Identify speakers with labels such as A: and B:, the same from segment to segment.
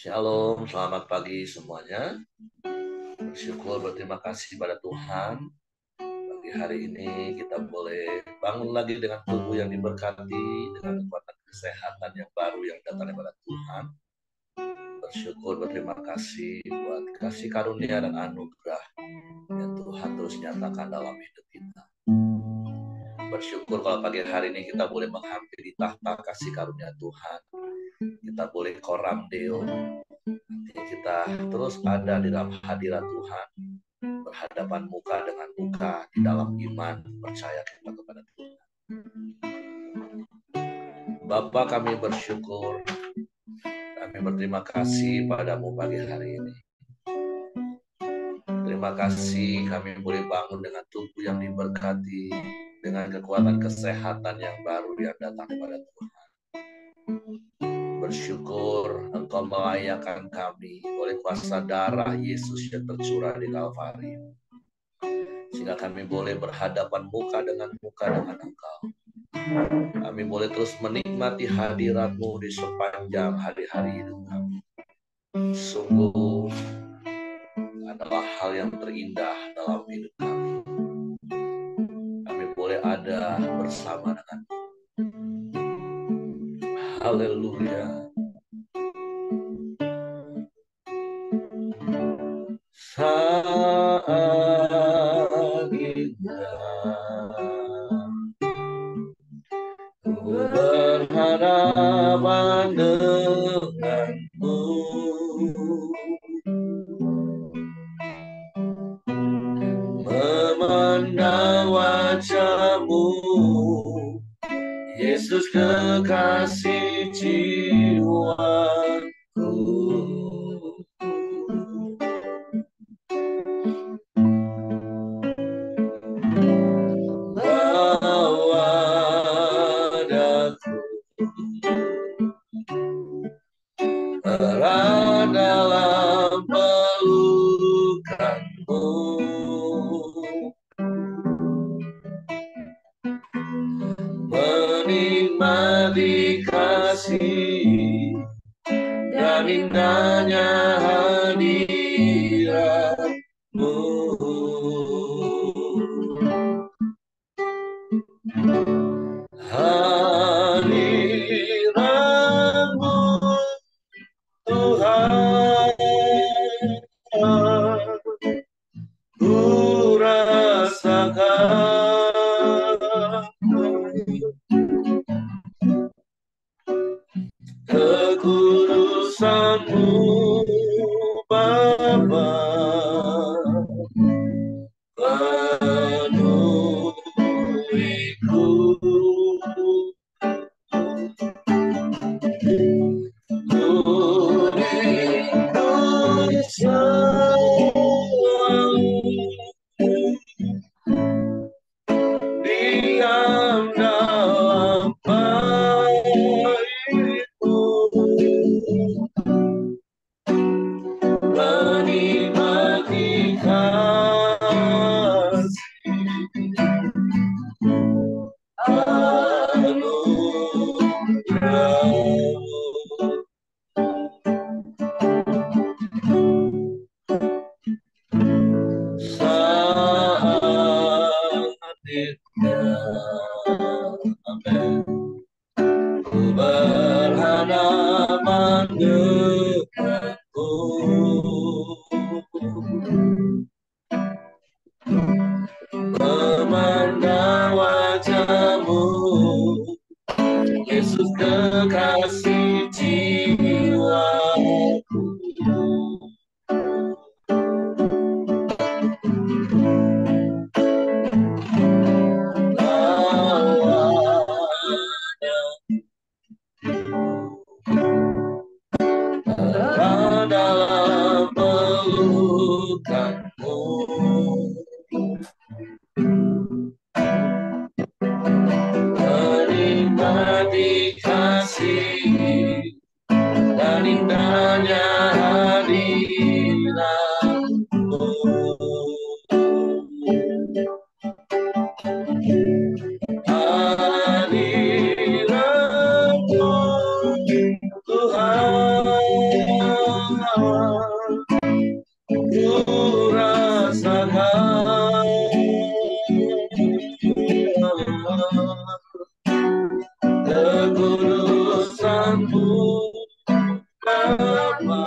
A: Shalom, selamat pagi semuanya. Bersyukur, berterima kasih pada Tuhan. Pagi hari ini kita boleh bangun lagi dengan tubuh yang diberkati, dengan kekuatan kesehatan yang baru yang datang daripada Tuhan. Bersyukur, berterima kasih buat kasih karunia dan anugerah yang Tuhan terus nyatakan dalam hidup kita. Bersyukur kalau pagi hari ini kita boleh menghampiri tahta kasih karunia Tuhan. Kita boleh koram Deo. Kita terus ada di dalam hadirat Tuhan, berhadapan muka dengan muka di dalam iman, percaya kita kepada Tuhan. Bapa, kami bersyukur, kami berterima kasih padamu pagi hari ini. Terima kasih kami boleh bangun dengan tubuh yang diberkati, dengan kekuatan kesehatan yang baru yang datang kepada Tuhan. Bersyukur Engkau melayakan kami oleh kuasa darah Yesus yang tercurah di Kalvari, sehingga kami boleh berhadapan muka dengan Engkau. Kami boleh terus menikmati hadirat-Mu di sepanjang hari-hari hidup kami. Sungguh adalah hal yang terindah dalam hidup kami. Kami boleh ada bersama dengan-Mu. Haleluya. Saat indah ku berhadapan denganmu, memandang wajah-Mu, Yesus kekasih jiwaku. Bawa daku erat dalam pelukan-Mu, menikmati kasih dan indahnya hadirat-Mu. Hadirat-Mu Tuhan, ku rasakan kekudusan-Mu Bapa, penuhiku. Diam dalam bait-Mu, menikmati kasih anugerah-Mu. Saat indah, amin, ku berhadapan denganmu, memandang wajah-Mu, Yesus kekasih jiwaku. Dalam pelukan-Mu, menikmati kasih dan indahnya hadirat-Mu. Hadirat-Mu Tuhan, kekudusan-Mu Bapa,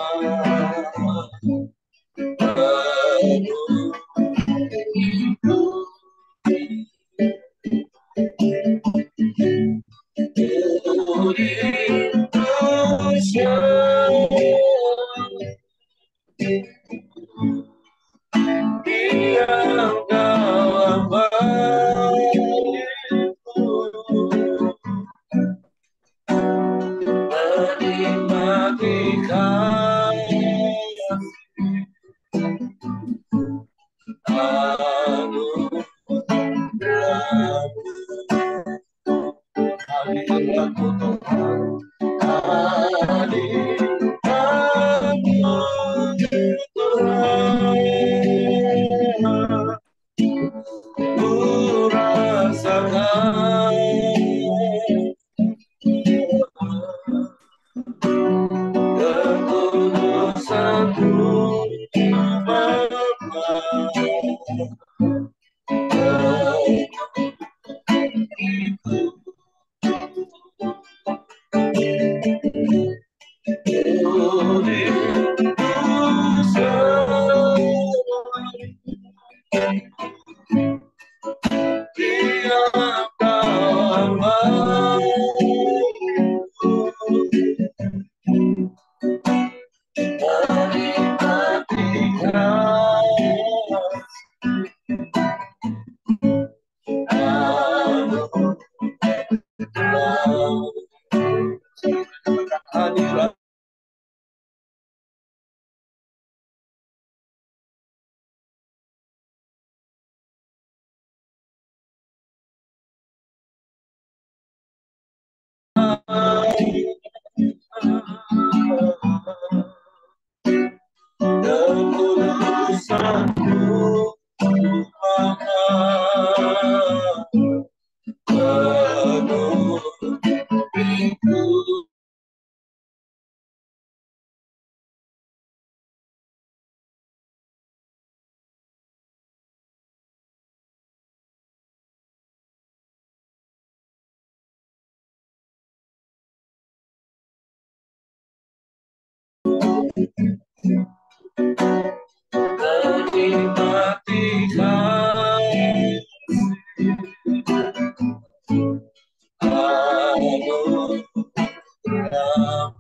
A: penuh Indonesia, diam dalam baitmu, menikmati kasih anugerah-Mu. Hadiratmu Tuhan, hadiratmu Tuhan, ku rasakan kekudusan-Mu Bapa, hadirat kekudusan-Mu Bapa, penuh menikmati kasih anugerah-Mu.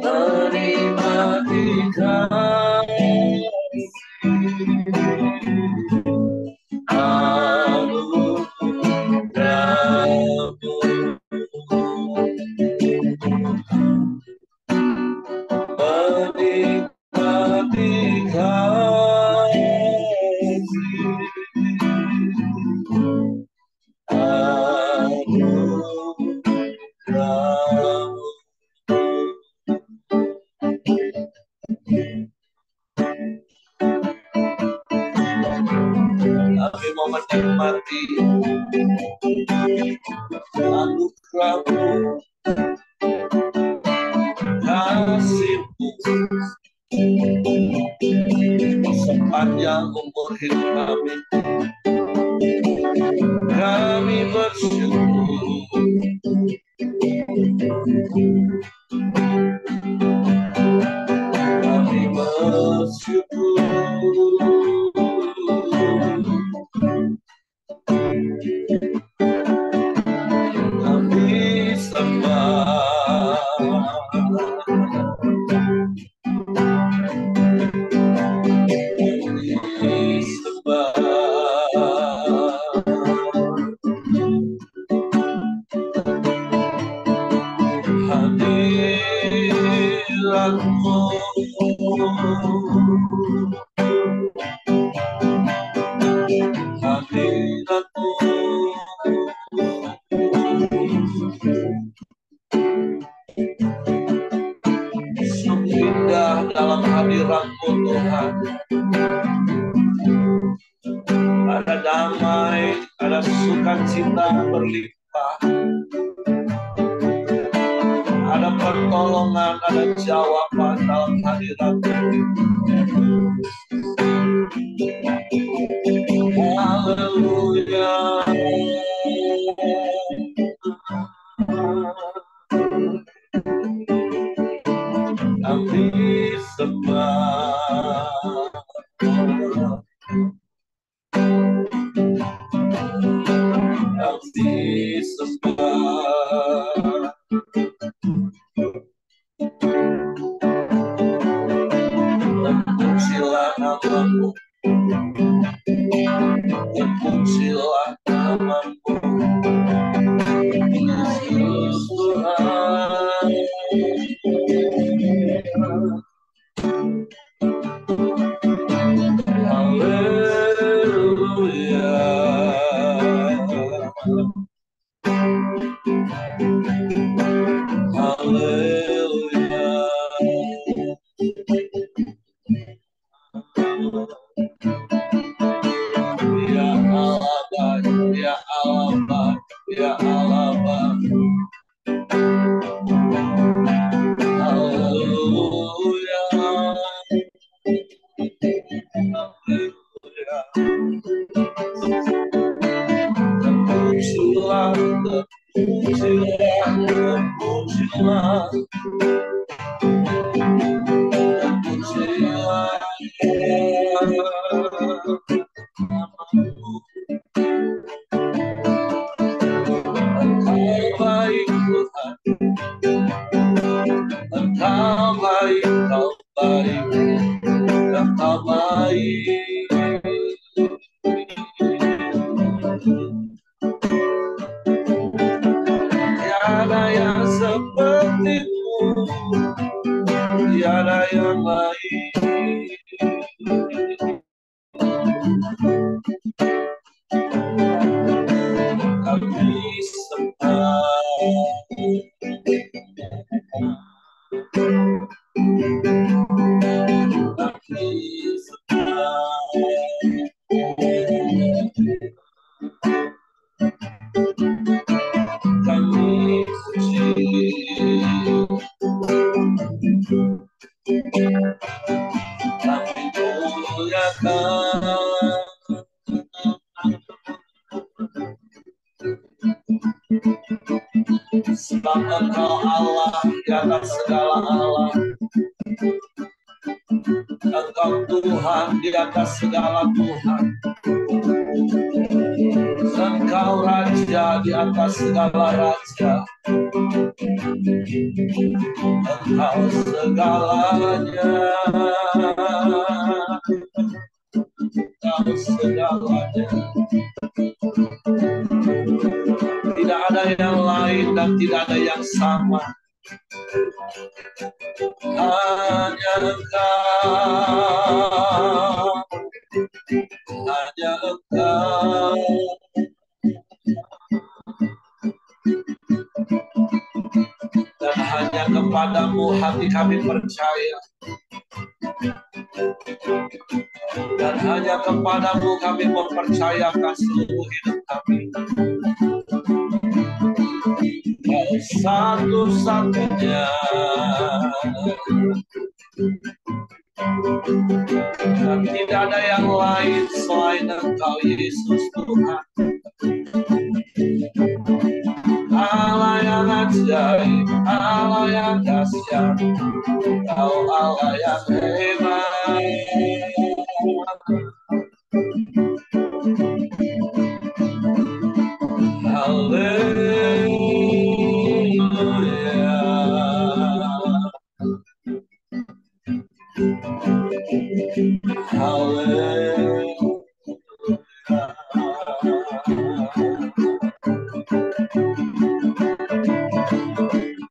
A: Menikmati kasih anugerah-Mu. Menikmati kasih anugerah-Mu. Kami mau menikmati anugerah-Mu, kasih-Mu sepanjang umur hidup kami. Kami bersyukur, kami bersyukur, kami sembah, kami sembah. Hadirat-Mu, hadirat-Mu sungguh indah dalam hadirat-Mu Tuhan. Ada damai, ada sukacita berlimpah, ada pertolongan, ada jawaban dalam hadirat-Mu. Haleluya. kami sembah. Terpujilah namamu, terpujilah namamu, Yesus Tuhan. Haleluya. Haleluya. Ya Allah, ya Allah, ya Allah. Haleluya. Haleluya. Terpujilah, terpujilah, terpujilah. Terpujilah namamu. Engkau baik Tuhan, Engkau baik, Engkau baik, Engkau baik. Tiada yang sepertimu, tiada yang lain. Kami sembah. Kami sembah. Kami puji. Kami muliakan. Sebab Engkau Allah di atas segala Allah. Engkau Tuhan di atas segala Tuhan. Engkau Raja di atas segala Raja. Engkau segalanya. Engkau segalanya. Tidak ada yang lain dan tidak ada yang sama. Hanya Engkau, hanya Engkau. Dan hanya kepadamu hati kami percaya. Dan hanya kepadamu kami mempercayakan seluruh hidup kami. Kau satu-satunya. Dan tidak ada yang lain selain Engkau Yesus Tuhan. Allah yang ajaib, Allah yang dahsyat, Kau Allah yang hebat. Haleluya.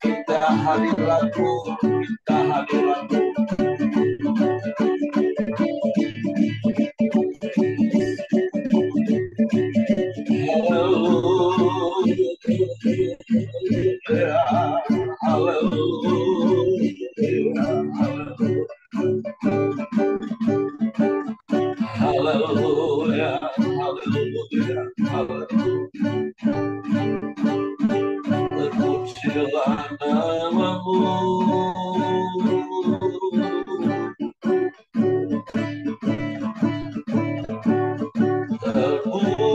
A: Kita hadiratmu, kita hadiratmu. Haleluya, haleluya, haleluya. Terpujilah namamu. Terpujilah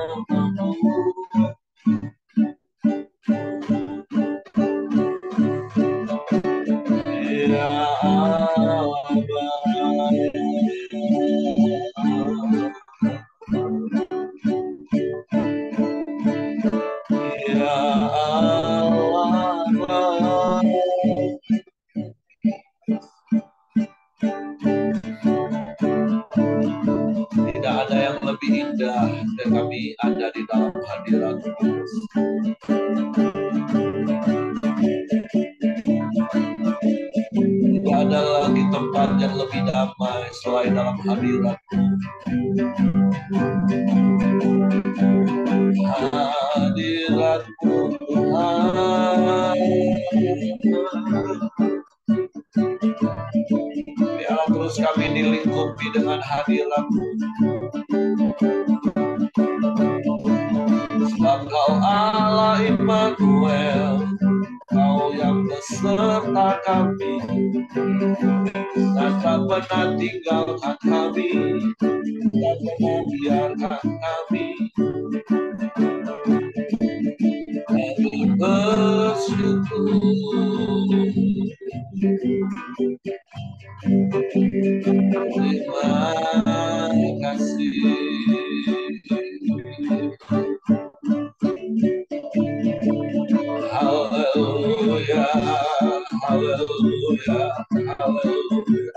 A: namamu. Ya Allah. hadirat-Mu. Hadirat-Mu Tuhan, biarlah terus kami dilingkupi dengan hadirat-Mu. Sebab Kau Allah Immanuel, Kau yang beserta kami, dan tak pernah tinggalkan kami, tak pernah biarkan kami. Kami bersyukur. Terima kasih. Haleluya, haleluya, haleluya,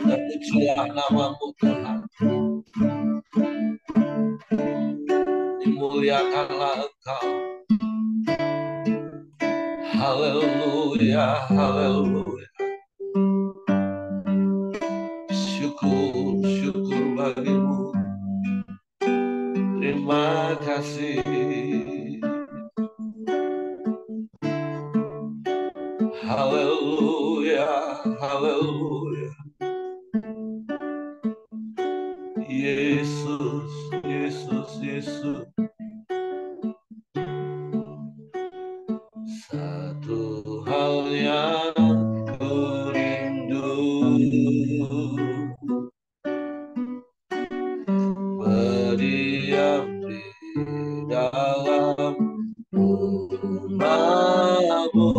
A: terpujilah nama-Mu Tuhan, dimuliakanlah Engkau. Haleluya, haleluya. Syukur, syukur bagi-Mu. Terima kasih. Haleluya, haleluya. Yesus, Yesus, Yesus. Satu hal yang ku rindu, berdiam di dalam rumah-Mu.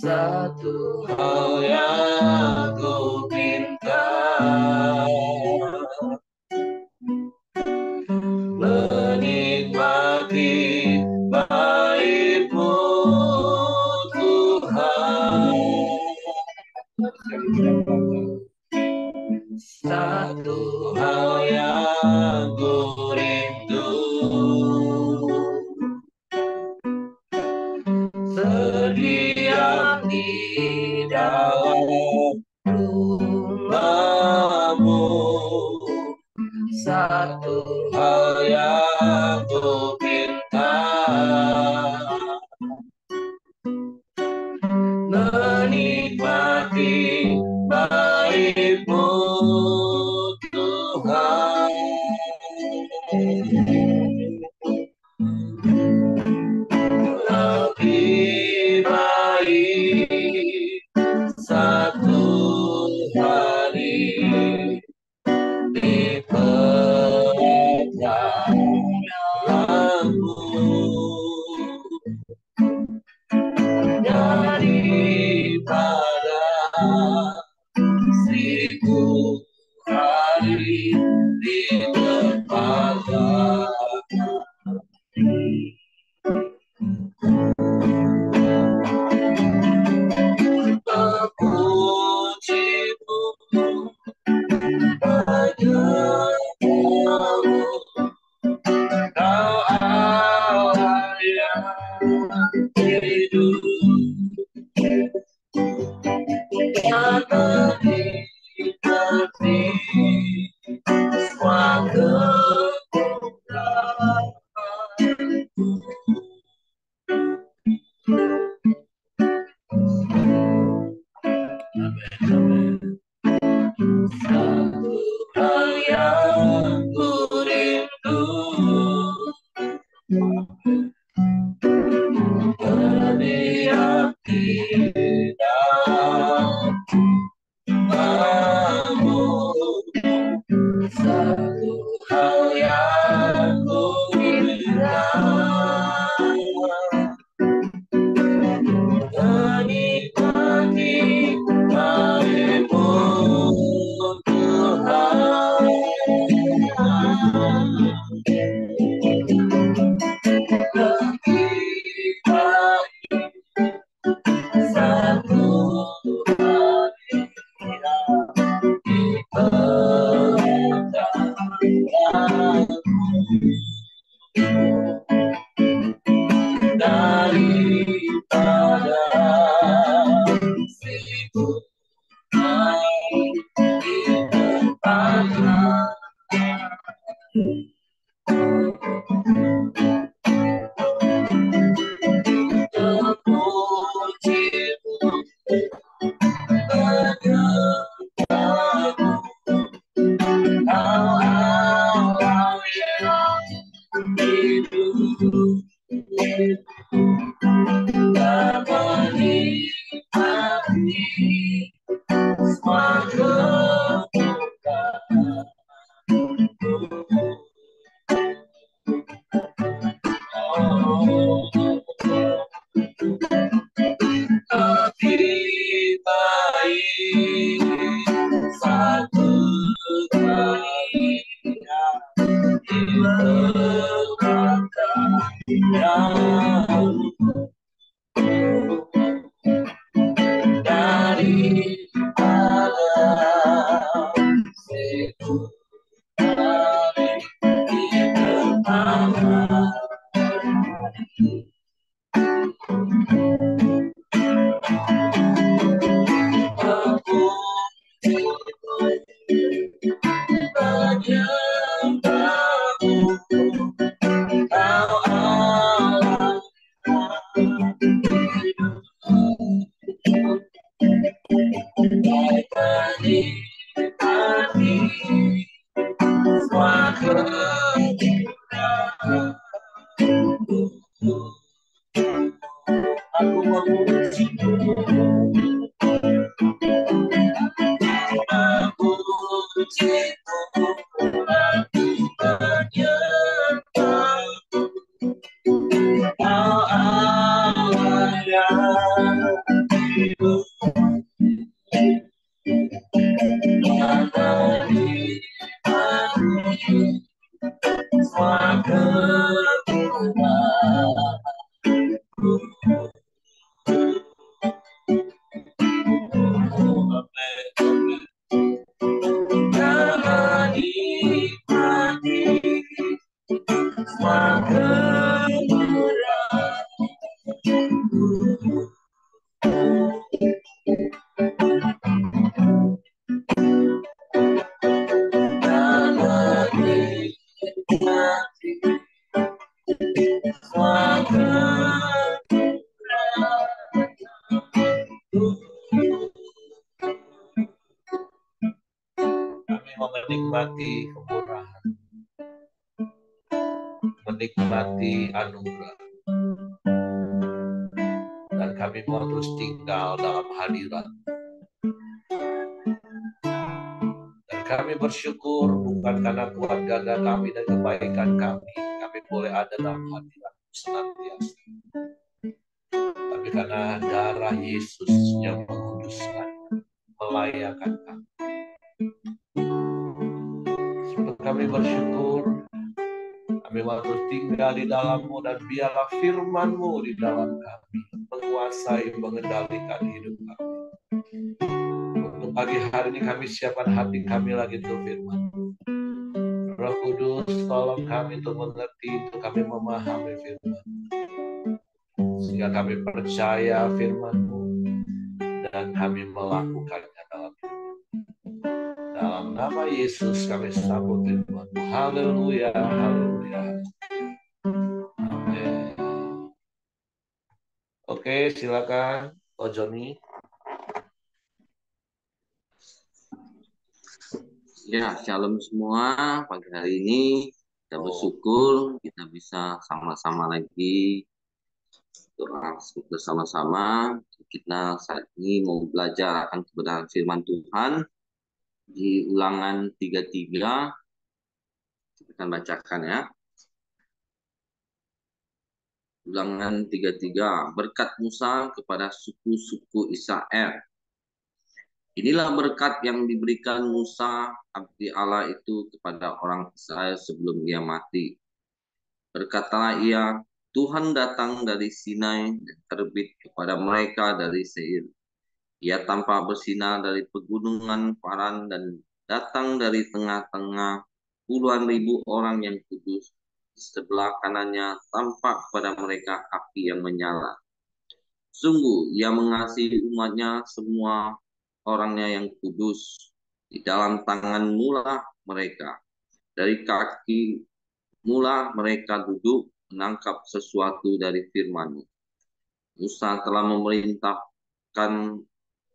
A: Satu hal yang ku minta, menikmati baik-Mu Tuhan. Satu hal yang ku rindu, terdiam di dalam rumah-Mu. Satu hal yang ku minta, menikmati baik-Mu Tuhan. Lebih baik satu hari di padang daripada seribu kali lipatnya. Terpujimu menyembahmu, Kau Allah yang hidup dan menikmati semua kemuliaan. Lebih baik satu kali dilewatkan yang daripada seribu kali pertama. Menyembahmu, Kau Allah baik menikmati semua kemuliaan. Aku memujimu, memujimu, aku menyembahmu, Kau Allah yang hidup dan menikmati semua kemuliaan. Dan menikmati semua kemuliaan. Dan menikmati semua kami mau menikmati kemurahan, menikmati anugerah, dan kami mau terus tinggal dalam hadirat. Dan kami bersyukur bukan karena keluarga kami dan kebaikan kami boleh ada dalam hadirat senantiasa, tapi karena darah Yesus yang menguduskan, melayakkan kami. Sebab kami bersyukur, kami mau terus tinggal di dalam-Mu, dan biarlah firman-Mu di dalam kami menguasai, mengendalikan hidup kami. Untuk pagi hari ini kami siapkan hati kami lagi untuk firman. Roh Kudus, tolong kami untuk mengerti, untuk kami memahami firman, sehingga kami percaya firman-Mu dan kami melakukannya dalam hidup. Dalam nama Yesus kami sambut firman-Mu. Haleluya, haleluya. Amin. Oke, silakan, Ko Joni.
B: Ya, shalom semua. Pagi hari ini kita bersyukur kita bisa sama-sama lagi doa bersama-sama. Kita saat ini mau belajar akan kebenaran firman Tuhan di Ulangan 33. Kita akan bacakan ya. Ulangan 33. Berkat Musa kepada suku-suku Israel. Inilah berkat yang diberikan Musa, abdi Allah itu, kepada orang Israel sebelum ia mati. Berkatalah ia, Tuhan datang dari Sinai dan terbit kepada mereka dari Seir. Ia tampak bersinar dari pegunungan Paran dan datang dari tengah-tengah puluhan ribu orang yang kudus. Di sebelah kanannya tampak pada mereka api yang menyala. Sungguh, ia mengasihi umatnya, semua orangnya yang kudus. Di dalam tangan mula mereka. Dari kaki mula mereka duduk menangkap sesuatu dari firman. Musa telah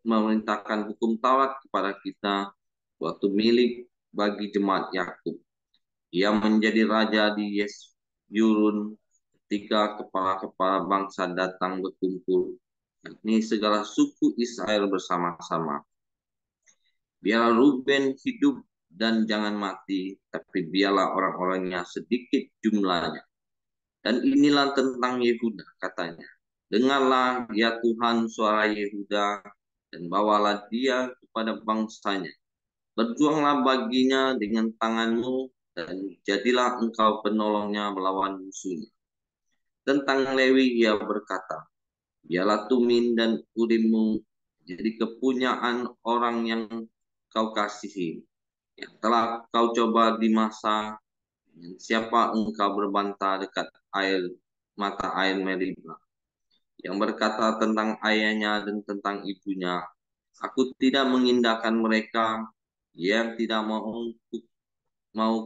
B: memerintahkan hukum Taurat kepada kita, waktu milik bagi jemaat Yakub. Ia menjadi raja di Yeshurun ketika kepala-kepala bangsa datang berkumpul, yakni segala suku Israel bersama-sama. Biarlah Ruben hidup dan jangan mati, tapi biarlah orang-orangnya sedikit jumlahnya. Dan inilah tentang Yehuda, katanya. Dengarlah ya Tuhan suara Yehuda, dan bawalah dia kepada bangsanya. Berjuanglah baginya dengan tanganmu, dan jadilah engkau penolongnya melawan musuhnya. Tentang Lewi ia berkata, biarlah Tumin dan Urimmu jadi kepunyaan orang yang kau kasihi, yang telah kau coba di masa siapa engkau berbantah dekat mata air Meribah, yang berkata tentang ayahnya dan tentang ibunya, aku tidak mengindahkan mereka, yang tidak mau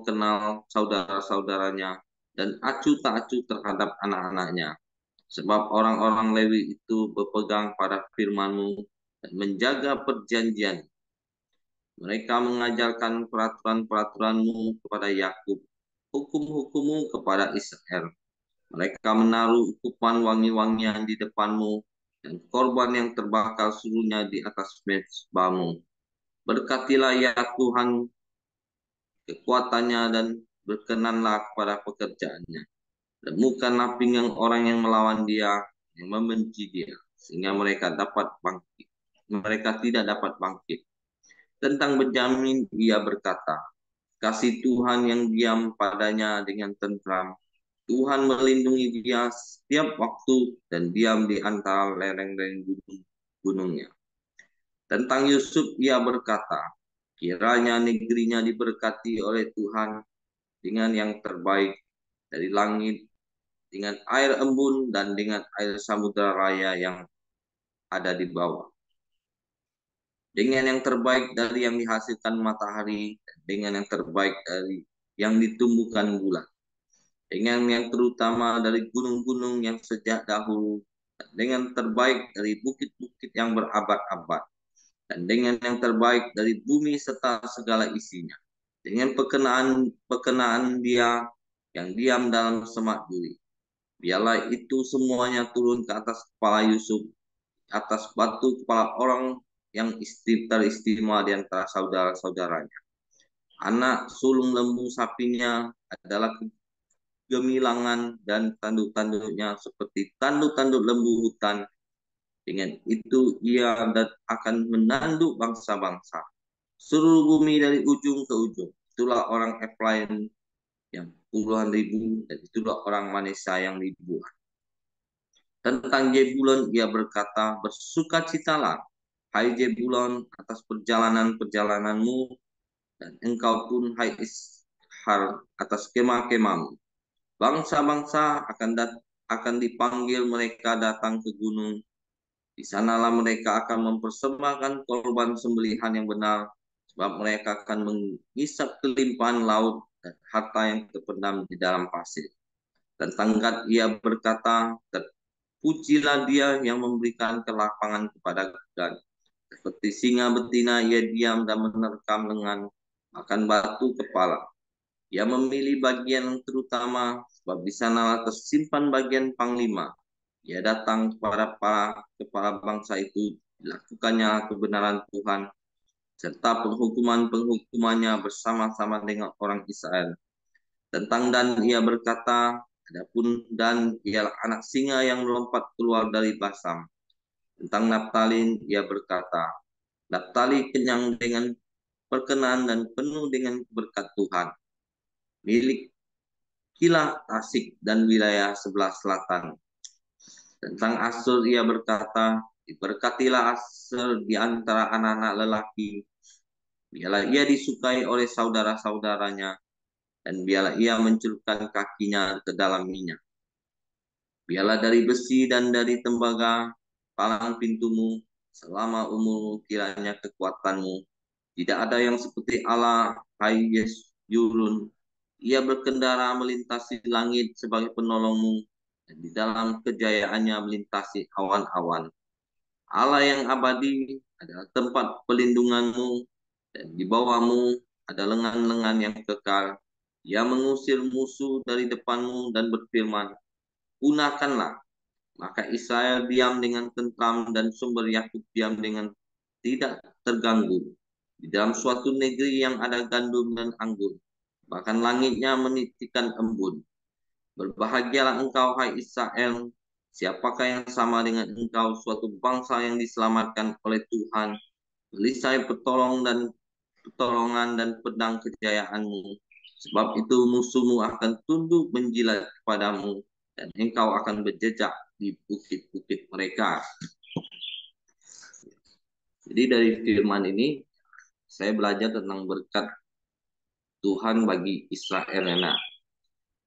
B: kenal saudara-saudaranya, dan acuh tak acuh terhadap anak-anaknya. Sebab orang-orang Lewi itu berpegang pada firman-Mu dan menjaga perjanjian. Mereka mengajarkan peraturan-peraturan-Mu kepada Yakub, hukum-hukum-Mu kepada Israel. Mereka menaruh ukupan wangi-wangian di depan-Mu, dan korban yang terbakar seluruhnya di atas mezbah-Mu. Berkatilah ya Tuhan kekuatannya, dan berkenanlah kepada pekerjaannya. Temukanlah pinggang orang yang melawan dia, yang membenci dia, sehingga mereka tidak dapat bangkit. Tentang Benyamin ia berkata, kasih Tuhan yang diam padanya dengan tentram. Tuhan melindungi dia setiap waktu dan diam di antara lereng-lereng gunungnya. Tentang Yusuf ia berkata, kiranya negerinya diberkati oleh Tuhan dengan yang terbaik dari langit, dengan air embun dan dengan air samudera raya yang ada di bawah. Dengan yang terbaik dari yang dihasilkan matahari, dengan yang terbaik dari yang ditumbuhkan bulan. Dengan yang terutama dari gunung-gunung yang sejak dahulu, dengan terbaik dari bukit-bukit yang berabad-abad, dan dengan yang terbaik dari bumi serta segala isinya, dengan perkenaan dia yang diam dalam semak duri. Biarlah itu semuanya turun ke atas kepala Yusuf, atas batu kepala orang yang teristimewa di antara saudara-saudaranya. Anak sulung lembu sapinya adalah gemilangan, dan tanduk-tanduknya seperti tanduk-tanduk lembu hutan. Dengan itu ia akan menanduk bangsa-bangsa. Seluruh bumi dari ujung ke ujung. Itulah orang Efraim yang puluhan ribu, dan itulah orang Manesa yang ribuan. Tentang Jebulon ia berkata, bersukacitalah, hai Jebulon, atas perjalanan-perjalananmu, dan engkau pun, hai Ishar, atas kemah-kemahmu. Bangsa-bangsa akan dipanggil mereka datang ke gunung. Di sanalah mereka akan mempersembahkan korban sembelihan yang benar, sebab mereka akan mengisap kelimpahan laut dan harta yang terpendam di dalam pasir. Tentang Gad ia berkata, pujilah dia yang memberikan kelapangan kepada Gad. Seperti singa betina ia diam dan menerkam dengan makan batu kepala. Ia memilih bagian yang terutama, sebab di sanalah tersimpan bagian panglima. Ia datang kepada para kepala bangsa itu, dilakukannya kebenaran Tuhan, serta penghukuman-penghukumannya bersama-sama dengan orang Israel. Tentang Dan ia berkata, adapun Dan ialah anak singa yang melompat keluar dari Basam. Tentang Naptalin ia berkata, Naptali kenyang dengan perkenan dan penuh dengan berkat Tuhan. Milik Kilah, Tasik, dan wilayah sebelah selatan. Tentang Asur ia berkata, diberkatilah Asur di antara anak-anak lelaki. Biarlah ia disukai oleh saudara-saudaranya. dan biarlah ia mencelupkan kakinya ke dalam minyak. Biarlah dari besi dan dari tembaga palang pintumu selama umurmu kiranya kekuatanmu. Tidak ada yang seperti Allah, hai Yurun. Ia berkendara melintasi langit sebagai penolongmu, dan di dalam kejayaannya melintasi awan-awan. Allah yang abadi adalah tempat pelindunganmu, dan di bawahmu ada lengan-lengan yang kekal. Ia mengusir musuh dari depanmu dan berfirman, punahkanlah. Maka Israel diam dengan tentram dan sumber Yakub diam dengan tidak terganggu. Di dalam suatu negeri yang ada gandum dan anggur, bahkan langitnya menitikan embun. Berbahagialah engkau, hai Israel. Siapakah yang sama dengan engkau, suatu bangsa yang diselamatkan oleh Tuhan, pelisai pertolongan dan pedang kejayaanmu. Sebab itu musuhmu akan tunduk menjilat kepadamu, dan engkau akan berjejak di bukit-bukit mereka. Jadi dari firman ini saya belajar tentang berkat Tuhan bagi Israel. Nah,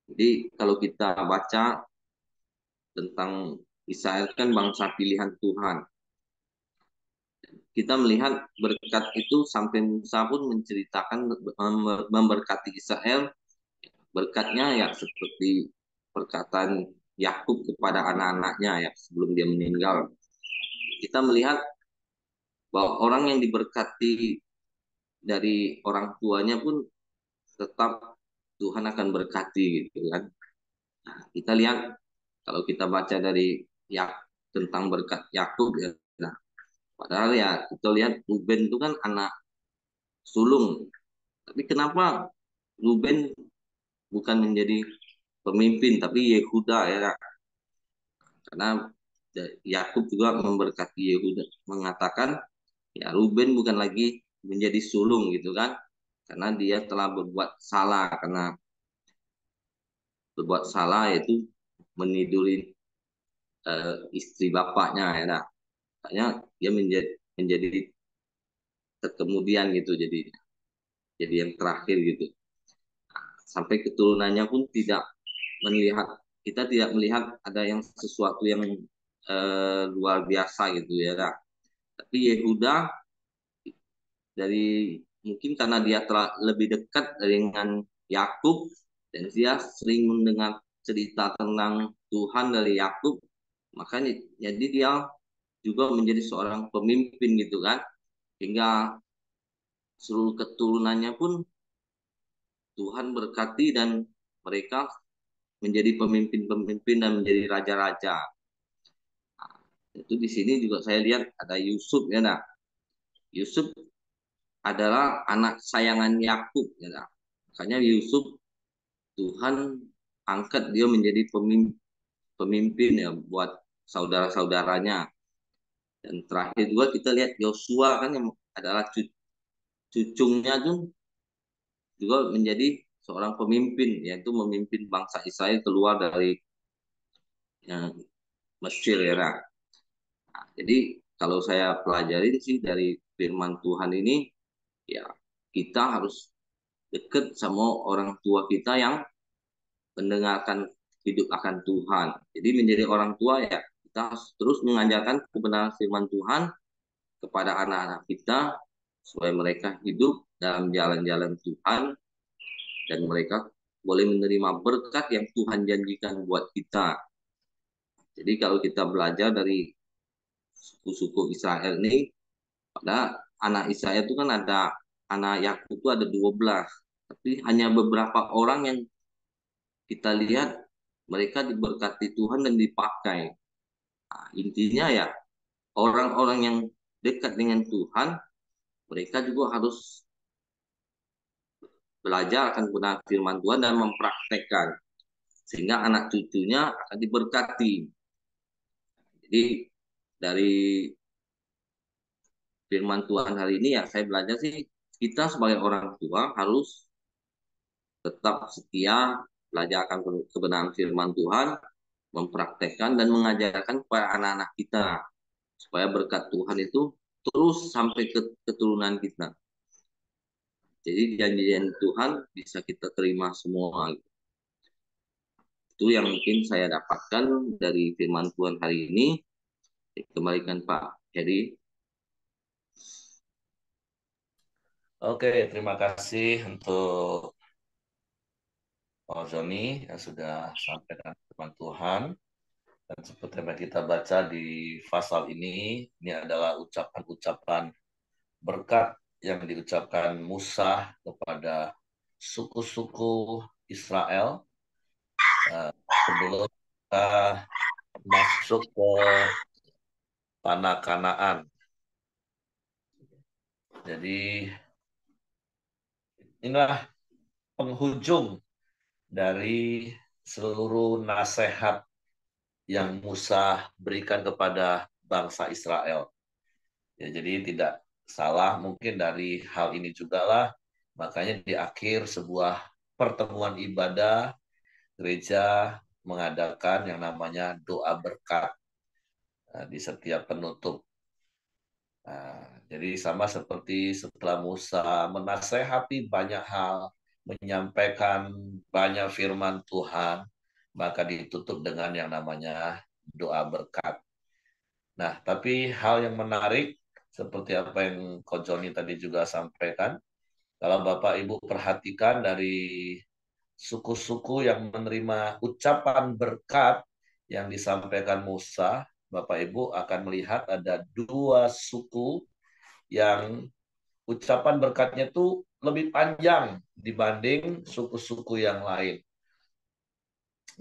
B: jadi kalau kita baca tentang Israel kan bangsa pilihan Tuhan. Kita melihat berkat itu sampai Musa pun menceritakan memberkati Israel. Berkatnya ya seperti perkataan Yakub kepada anak-anaknya ya sebelum dia meninggal. Kita melihat bahwa orang yang diberkati dari orang tuanya pun tetap Tuhan akan berkati gitu kan. Nah, kita lihat kalau kita baca dari tentang berkat Yakub ya. Nah, padahal ya kita lihat Ruben itu kan anak sulung. Tapi kenapa Ruben bukan menjadi pemimpin tapi Yehuda ya? Karena Yakub juga memberkati Yehuda, mengatakan ya Ruben bukan lagi menjadi sulung gitu kan, karena dia telah berbuat salah, karena berbuat salah yaitu meniduri istri bapaknya ya. Nah, makanya dia menjadi kemudian gitu, jadi yang terakhir gitu. Sampai keturunannya pun tidak melihat, kita tidak melihat ada yang sesuatu yang luar biasa gitu ya. Nah, tapi Yehuda dari mungkin karena dia telah lebih dekat dengan Yakub dan dia sering mendengar cerita tentang Tuhan dari Yakub, makanya jadi dia juga menjadi seorang pemimpin gitu kan, hingga seluruh keturunannya pun Tuhan berkati dan mereka menjadi pemimpin-pemimpin dan menjadi raja-raja. Nah, itu di sini juga saya lihat ada Yusuf ya. Nah, Yusuf adalah anak sayangan Yakub ya. Nah, makanya Yusuf Tuhan angkat dia menjadi pemimpin ya buat saudara-saudaranya. Dan terakhir juga kita lihat Yosua kan yang adalah cucunya tuh juga menjadi seorang pemimpin, yaitu memimpin bangsa Israel keluar dari ya, Mesir ya. Nah, jadi kalau saya pelajarin sih dari firman Tuhan ini, ya kita harus dekat sama orang tua kita yang mendengarkan hidup akan Tuhan. Jadi menjadi orang tua ya kita harus terus mengajarkan kebenaran firman Tuhan kepada anak-anak kita supaya mereka hidup dalam jalan-jalan Tuhan dan mereka boleh menerima berkat yang Tuhan janjikan buat kita. Jadi kalau kita belajar dari suku-suku Israel ini, pada anak Israel itu kan ada anak Yakub itu ada 12, tapi hanya beberapa orang yang kita lihat mereka diberkati Tuhan dan dipakai. Nah, intinya ya orang-orang yang dekat dengan Tuhan, mereka juga harus belajar akan benar firman Tuhan dan mempraktekkan sehingga anak cucunya akan diberkati. Jadi dari firman Tuhan hari ini ya saya belajar sih kita sebagai orang tua harus tetap setia belajar akan kebenaran firman Tuhan, mempraktekkan dan mengajarkan kepada anak-anak kita supaya berkat Tuhan itu terus sampai ke keturunan kita. Jadi janjian Tuhan bisa kita terima semua. Itu yang mungkin saya dapatkan dari firman Tuhan hari ini. Kembalikan Pak Heri.
A: Oke, terima kasih untuk Pak Joni yang sudah sampaikan firman Tuhan. Dan seperti yang kita baca di pasal ini adalah ucapan-ucapan berkat yang diucapkan Musa kepada suku-suku Israel sebelum kita masuk ke tanah Kanaan. Jadi inilah penghujung dari seluruh nasihat yang Musa berikan kepada bangsa Israel. Ya, jadi tidak salah mungkin dari hal ini juga lah. Makanya di akhir sebuah pertemuan ibadah, gereja mengadakan yang namanya doa berkat di setiap penutup. Jadi sama seperti setelah Musa menasehati banyak hal, menyampaikan banyak firman Tuhan, maka ditutup dengan yang namanya doa berkat. Nah, tapi hal yang menarik seperti apa yang Ko Joni tadi juga sampaikan, kalau Bapak Ibu perhatikan dari suku-suku yang menerima ucapan berkat yang disampaikan Musa, Bapak Ibu akan melihat ada dua suku yang ucapan berkatnya itu lebih panjang dibanding suku-suku yang lain,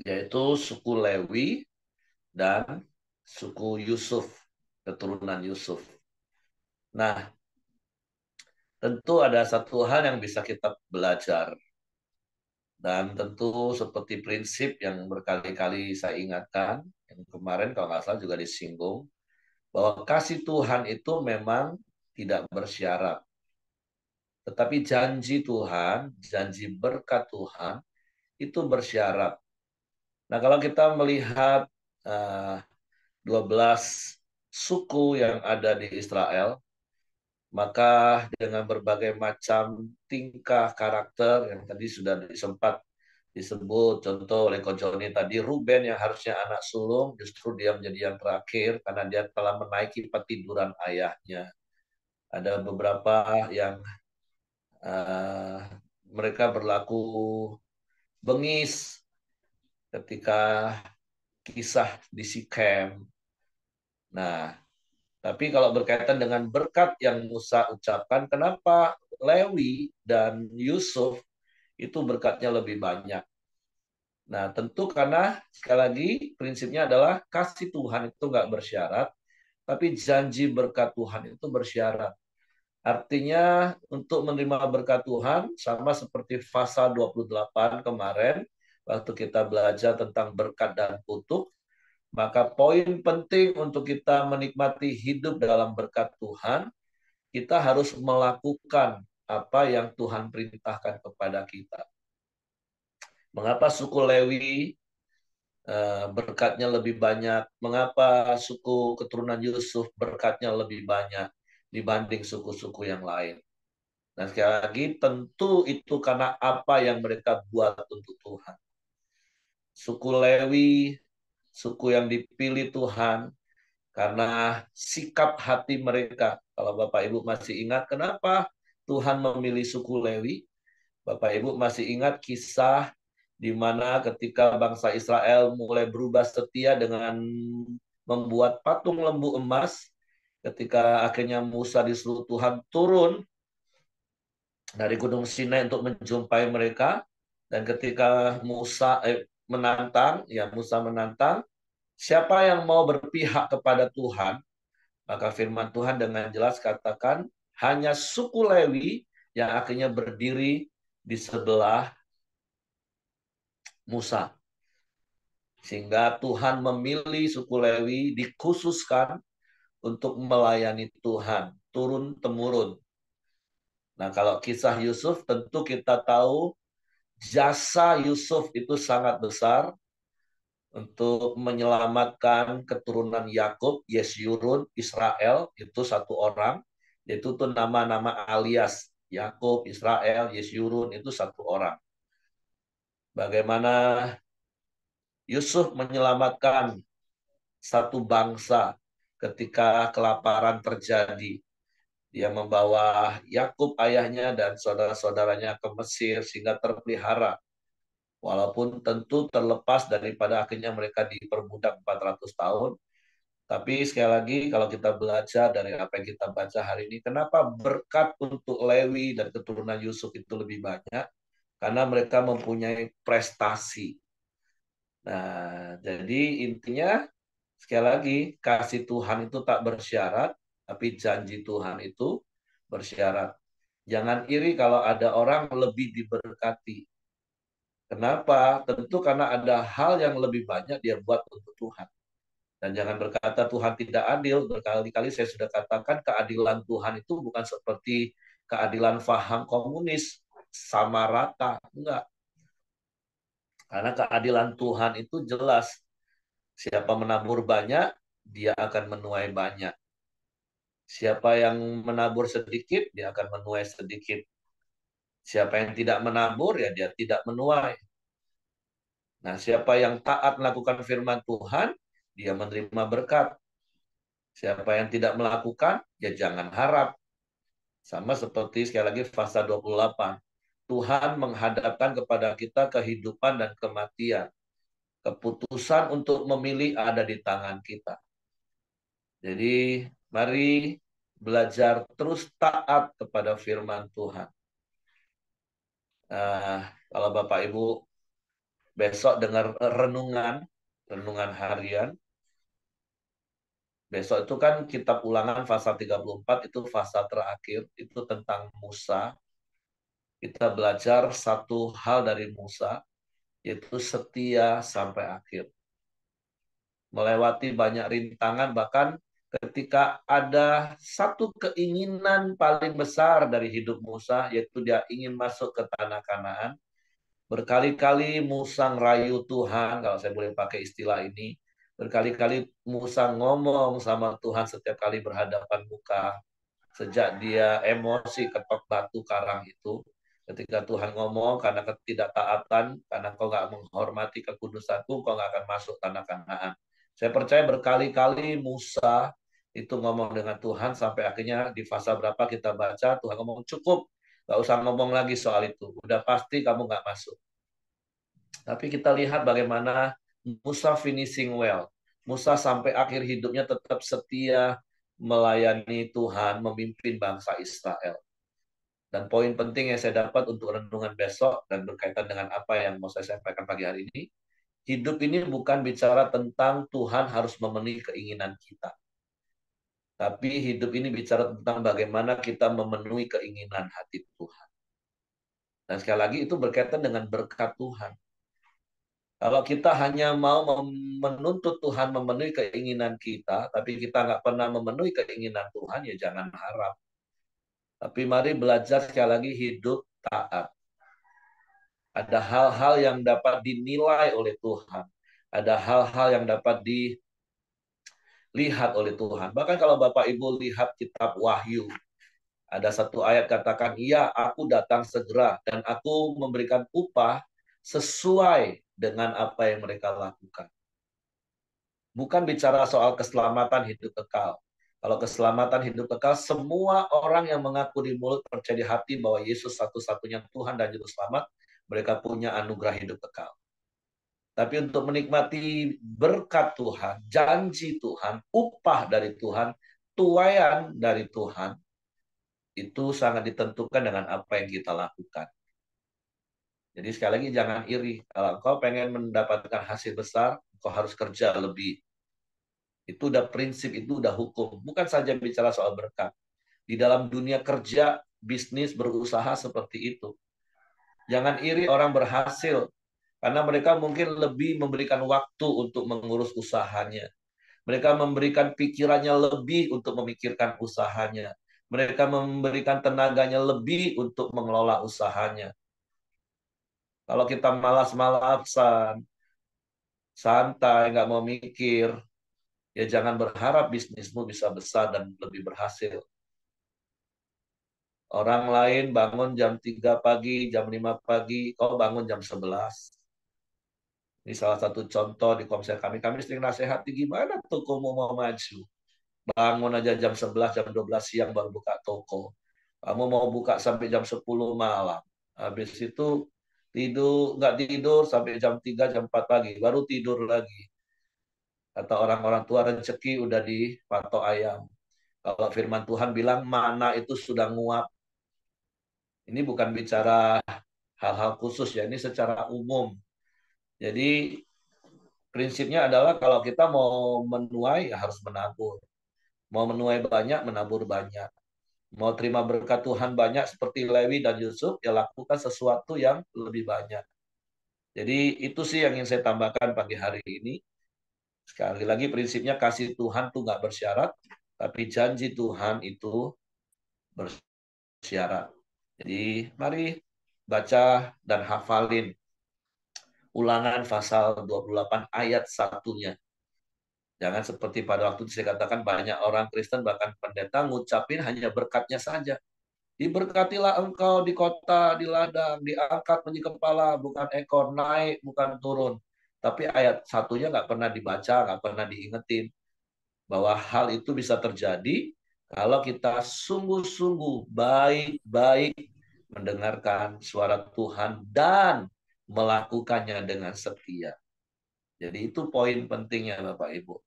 A: yaitu suku Lewi dan suku Yusuf, keturunan Yusuf. Nah, tentu ada satu hal yang bisa kita belajar. Dan tentu seperti prinsip yang berkali-kali saya ingatkan, yang kemarin kalau nggak salah juga disinggung, bahwa kasih Tuhan itu memang tidak bersyarat. Tetapi janji Tuhan, janji berkat Tuhan, itu bersyarat. Nah, kalau kita melihat 12 suku yang ada di Israel, maka dengan berbagai macam tingkah karakter yang tadi sudah sempat disebut, contoh oleh Ko Joni tadi, Ruben yang harusnya anak sulung, justru dia menjadi yang terakhir karena dia telah menaiki petiduran ayahnya. Ada beberapa yang uh, mereka berlaku bengis ketika kisah di Sikem. Nah, tapi kalau berkaitan dengan berkat yang Musa ucapkan, kenapa Lewi dan Yusuf itu berkatnya lebih banyak? Nah, tentu karena sekali lagi prinsipnya adalah kasih Tuhan itu nggak bersyarat, tapi janji berkat Tuhan itu bersyarat. Artinya untuk menerima berkat Tuhan sama seperti pasal 28 kemarin waktu kita belajar tentang berkat dan kutuk, maka poin penting untuk kita menikmati hidup dalam berkat Tuhan, kita harus melakukan apa yang Tuhan perintahkan kepada kita. Mengapa suku Lewi berkatnya lebih banyak? Mengapa suku keturunan Yusuf berkatnya lebih banyak dibanding suku-suku yang lain? Dan sekali lagi, tentu itu karena apa yang mereka buat untuk Tuhan. Suku Lewi, suku yang dipilih Tuhan, karena sikap hati mereka. Kalau Bapak Ibu masih ingat, kenapa Tuhan memilih suku Lewi? Bapak Ibu masih ingat kisah di mana ketika bangsa Israel mulai berubah setia dengan membuat patung lembu emas, ketika akhirnya Musa disuruh Tuhan turun dari Gunung Sinai untuk menjumpai mereka, dan ketika Musa menantang, siapa yang mau berpihak kepada Tuhan, maka firman Tuhan dengan jelas katakan, hanya suku Lewi yang akhirnya berdiri di sebelah Musa. Sehingga Tuhan memilih suku Lewi dikhususkan untuk melayani Tuhan, turun-temurun. Nah, kalau kisah Yusuf tentu kita tahu jasa Yusuf itu sangat besar untuk menyelamatkan keturunan Yakub, Yesyurun, Israel, itu satu orang, yaitu nama-nama alias. Yakub, Israel, Yesyurun itu satu orang. Bagaimana Yusuf menyelamatkan satu bangsa ketika kelaparan terjadi. Dia membawa Yakub ayahnya dan saudara-saudaranya ke Mesir sehingga terpelihara. Walaupun tentu terlepas daripada akhirnya mereka diperbudak 400 tahun. Tapi sekali lagi kalau kita belajar dari apa yang kita baca hari ini, kenapa berkat untuk Lewi dan keturunan Yusuf itu lebih banyak? Karena mereka mempunyai prestasi. Nah, jadi intinya sekali lagi, kasih Tuhan itu tak bersyarat, tapi janji Tuhan itu bersyarat. Jangan iri kalau ada orang lebih diberkati. Kenapa? Tentu karena ada hal yang lebih banyak dia buat untuk Tuhan. Dan jangan berkata Tuhan tidak adil. Berkali-kali saya sudah katakan keadilan Tuhan itu bukan seperti keadilan faham komunis, sama rata. Enggak. Karena keadilan Tuhan itu jelas. Siapa menabur banyak, dia akan menuai banyak. Siapa yang menabur sedikit, dia akan menuai sedikit. Siapa yang tidak menabur, ya dia tidak menuai. Nah, siapa yang taat melakukan firman Tuhan, dia menerima berkat. Siapa yang tidak melakukan, ya jangan harap. Sama seperti sekali lagi pasal 28. Tuhan menghadapkan kepada kita kehidupan dan kematian. Keputusan untuk memilih ada di tangan kita. Jadi, mari belajar terus taat kepada firman Tuhan. Kalau Bapak Ibu besok dengar renungan harian, besok itu kan kitab ulangan pasal 34, itu pasal terakhir, itu tentang Musa. Kita belajar satu hal dari Musa, yaitu setia sampai akhir. Melewati banyak rintangan, bahkan ketika ada satu keinginan paling besar dari hidup Musa, yaitu dia ingin masuk ke tanah Kanaan. Berkali-kali Musa ngerayu Tuhan, kalau saya boleh pakai istilah ini. Berkali-kali Musa ngomong sama Tuhan setiap kali berhadapan muka. Sejak dia emosi ketok batu karang itu. Ketika Tuhan ngomong, karena ketidaktaatan, karena kau nggak menghormati kekudusanku, kau nggak akan masuk tanah Kanaan. Saya percaya berkali-kali Musa itu ngomong dengan Tuhan, sampai akhirnya di fase berapa kita baca, Tuhan ngomong cukup, nggak usah ngomong lagi soal itu. Udah pasti kamu nggak masuk. Tapi kita lihat bagaimana Musa finishing well. Musa sampai akhir hidupnya tetap setia melayani Tuhan, memimpin bangsa Israel. Dan poin penting yang saya dapat untuk renungan besok dan berkaitan dengan apa yang mau saya sampaikan pagi hari ini, hidup ini bukan bicara tentang Tuhan harus memenuhi keinginan kita. Tapi hidup ini bicara tentang bagaimana kita memenuhi keinginan hati Tuhan. Dan sekali lagi itu berkaitan dengan berkat Tuhan. Kalau kita hanya mau menuntut Tuhan memenuhi keinginan kita, tapi kita nggak pernah memenuhi keinginan Tuhan, ya jangan harap. Tapi mari belajar sekali lagi hidup taat. Ada hal-hal yang dapat dinilai oleh Tuhan. Ada hal-hal yang dapat dilihat oleh Tuhan. Bahkan kalau Bapak Ibu lihat kitab Wahyu, ada satu ayat katakan, "Iya, aku datang segera dan aku memberikan upah sesuai dengan apa yang mereka lakukan." Bukan bicara soal keselamatan hidup kekal. Kalau keselamatan hidup kekal, semua orang yang mengaku di mulut percaya di hati bahwa Yesus satu-satunya Tuhan dan Juru Selamat, mereka punya anugerah hidup kekal. Tapi untuk menikmati berkat Tuhan, janji Tuhan, upah dari Tuhan, tuaian dari Tuhan, itu sangat ditentukan dengan apa yang kita lakukan. Jadi sekali lagi jangan iri. Kalau kau pengen mendapatkan hasil besar, kau harus kerja lebih. Itu udah prinsip, itu udah hukum. Bukan saja bicara soal berkat. Di dalam dunia kerja, bisnis, berusaha seperti itu. Jangan iri orang berhasil. Karena mereka mungkin lebih memberikan waktu untuk mengurus usahanya. Mereka memberikan pikirannya lebih untuk memikirkan usahanya. Mereka memberikan tenaganya lebih untuk mengelola usahanya. Kalau kita malas-malasan, santai, nggak mau mikir, ya jangan berharap bisnismu bisa besar dan lebih berhasil. Orang lain bangun jam 3 pagi, jam 5 pagi, kau bangun jam 11. Ini salah satu contoh di komsel kami. Kami sering nasihati gimana tokomu mau maju. Bangun aja jam 11, jam 12 siang baru buka toko. Kamu mau buka sampai jam 10 malam. Habis itu tidur, nggak tidur sampai jam 3, jam 4 pagi. Baru tidur lagi. Kata orang-orang tua rezeki udah dipatok ayam. Kalau firman Tuhan bilang mana itu sudah nguap. Ini bukan bicara hal-hal khusus ya, ini secara umum. Jadi prinsipnya adalah kalau kita mau menuai ya harus menabur. Mau menuai banyak, menabur banyak. Mau terima berkat Tuhan banyak seperti Lewi dan Yusuf, ya lakukan sesuatu yang lebih banyak. Jadi itu sih yang ingin saya tambahkan pagi hari ini. Sekali lagi prinsipnya kasih Tuhan tuh nggak bersyarat, tapi janji Tuhan itu bersyarat. Jadi mari baca dan hafalin Ulangan pasal 28 ayat satunya. Jangan seperti pada waktu itu saya katakan banyak orang Kristen bahkan pendeta ngucapin hanya berkatnya saja. Diberkatilah engkau di kota, di ladang, diangkat menjadi kepala, bukan ekor, naik, bukan turun. Tapi ayat satunya nggak pernah dibaca, nggak pernah diingetin. Bahwa hal itu bisa terjadi kalau kita sungguh-sungguh baik-baik mendengarkan suara Tuhan dan melakukannya dengan setia. Jadi itu poin pentingnya Bapak Ibu.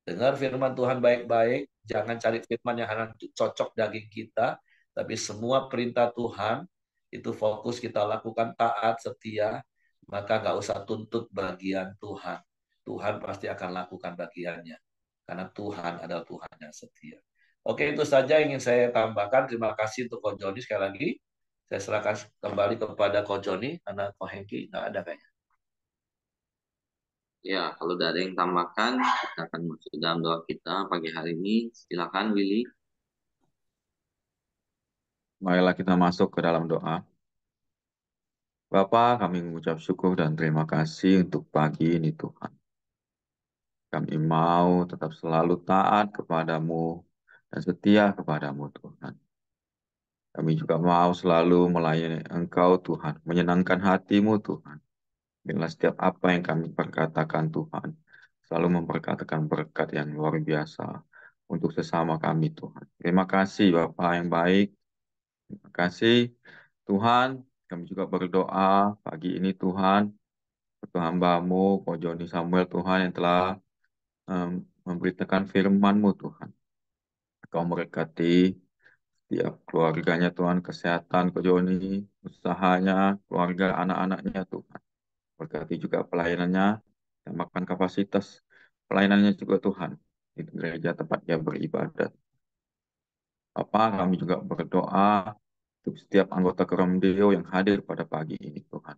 A: Dengar firman Tuhan baik-baik, jangan cari firman yang hanya cocok daging kita, tapi semua perintah Tuhan itu fokus kita lakukan taat, setia, maka nggak usah tuntut bagian Tuhan. Tuhan pasti akan lakukan bagiannya. Karena Tuhan adalah Tuhan yang setia. Oke, itu saja yang ingin saya tambahkan. Terima kasih untuk Ko Joni sekali lagi. Saya serahkan kembali kepada Ko Joni, karena Ko Hengki nggak ada kayaknya.
B: Ya, kalau tidak ada yang tambahkan, kita akan masuk dalam doa kita pagi hari ini. Silakan Willy.
C: Marilah kita masuk ke dalam doa. Bapa, kami mengucap syukur dan terima kasih untuk pagi ini Tuhan. Kami mau tetap selalu taat kepadamu dan setia kepadamu Tuhan. Kami juga mau selalu melayani Engkau Tuhan, menyenangkan hatimu Tuhan. Bila setiap apa yang kami perkatakan Tuhan, selalu memperkatakan berkat yang luar biasa untuk sesama kami Tuhan. Terima kasih Bapa yang baik. Terima kasih Tuhan. Kami juga berdoa pagi ini Tuhan untuk hamba-Mu, Ko Joni Samuel Tuhan yang telah memberitakan firman-Mu Tuhan. Kau memberkati setiap keluarganya Tuhan, kesehatan Ko Joni, usahanya, keluarga anak-anaknya Tuhan. Berkati juga pelayanannya, tambahkan kapasitas pelayanannya juga Tuhan di gereja tempat dia beribadat. Apa kami juga berdoa untuk setiap anggota Keromdeo yang hadir pada pagi ini Tuhan.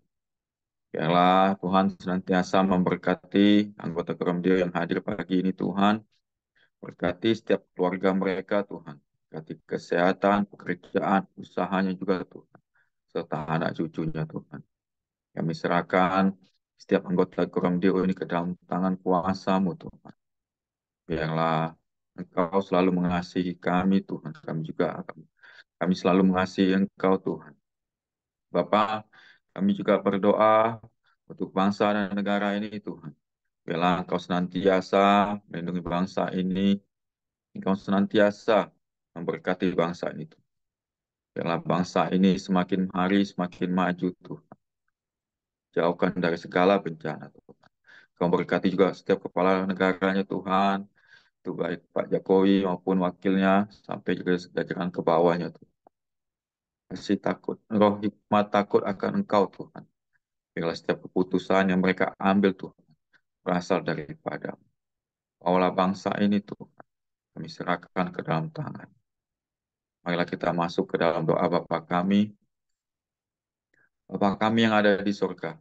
C: Biarlah Tuhan senantiasa memberkati anggota Keromdeo yang hadir pagi ini Tuhan. Berkati setiap keluarga mereka Tuhan. Berkati kesehatan, pekerjaan, usahanya juga Tuhan. Serta anak cucunya Tuhan. Kami serahkan setiap anggota Keromdeo ini ke dalam tangan kuasa-Mu Tuhan. Biarlah Engkau selalu mengasihi kami Tuhan. Kami selalu mengasihi Engkau Tuhan. Bapa, kami juga berdoa untuk bangsa dan negara ini Tuhan. Biarlah Engkau senantiasa melindungi bangsa ini. Engkau senantiasa memberkati bangsa ini Tuhan. Biarlah bangsa ini semakin hari semakin maju Tuhan. Jauhkan dari segala bencana Tuhan. Engkau berkati juga setiap kepala negaranya Tuhan. Itu baik Pak Jokowi maupun wakilnya sampai juga jajaran ke bawahnya Tuhan. Kasih takut, roh hikmat takut akan Engkau Tuhan. Biarlah setiap keputusan yang mereka ambil Tuhan berasal daripada Allah bangsa ini Tuhan. Kami serahkan ke dalam tangan. Marilah kita masuk ke dalam doa Bapa kami. Bapa kami yang ada di surga,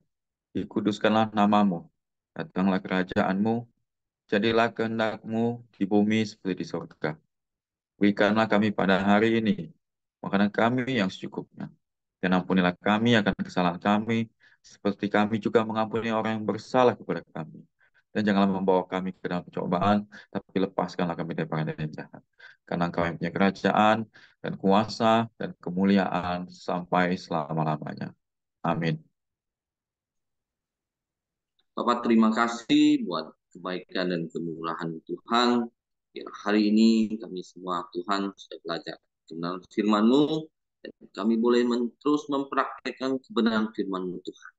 C: dikuduskanlah namamu. Datanglah kerajaanmu, jadilah kehendakmu di bumi seperti di surga. Berikanlah kami pada hari ini makanan kami yang secukupnya. Dan ampunilah kami akan kesalahan kami, seperti kami juga mengampuni orang yang bersalah kepada kami. Dan janganlah membawa kami ke dalam pencobaan, tapi lepaskanlah kami daripada yang jahat. karena Engkau yang punya kerajaan dan kuasa dan kemuliaan sampai selama-lamanya. Amin.
B: Bapak terima kasih buat kebaikan dan kemurahan Tuhan. Ya, hari ini kami semua Tuhan sudah belajar kenal firman-Mu dan kami boleh terus mempraktekkan kebenaran firman-Mu Tuhan.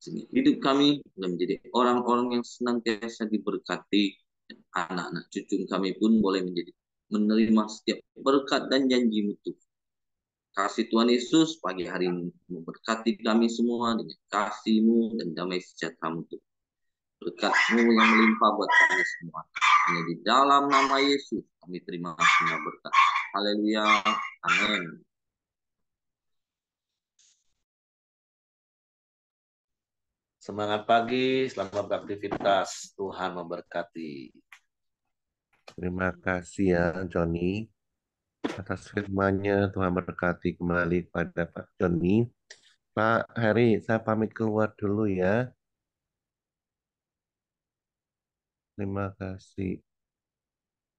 B: Sehingga hidup kami boleh menjadi orang-orang yang senantiasa diberkati dan anak-anak cucu kami pun boleh menjadi menerima setiap berkat dan janji-Mu Tuhan. Kasih Tuhan Yesus pagi hari ini memberkati kami semua dengan kasih-Mu dan damai sejahtera-Mu Tuhan. Berkat-Mu yang melimpah buat kami semua. Hanya di dalam nama Yesus kami terima semua berkat. Haleluya. Amin.
A: Semangat pagi, selamat beraktivitas. Tuhan memberkati.
D: Terima kasih ya, Joni. Atas firman-Nya, Tuhan berkati kembali pada Pak Joni. Pak Heri, saya pamit keluar dulu ya. Terima kasih.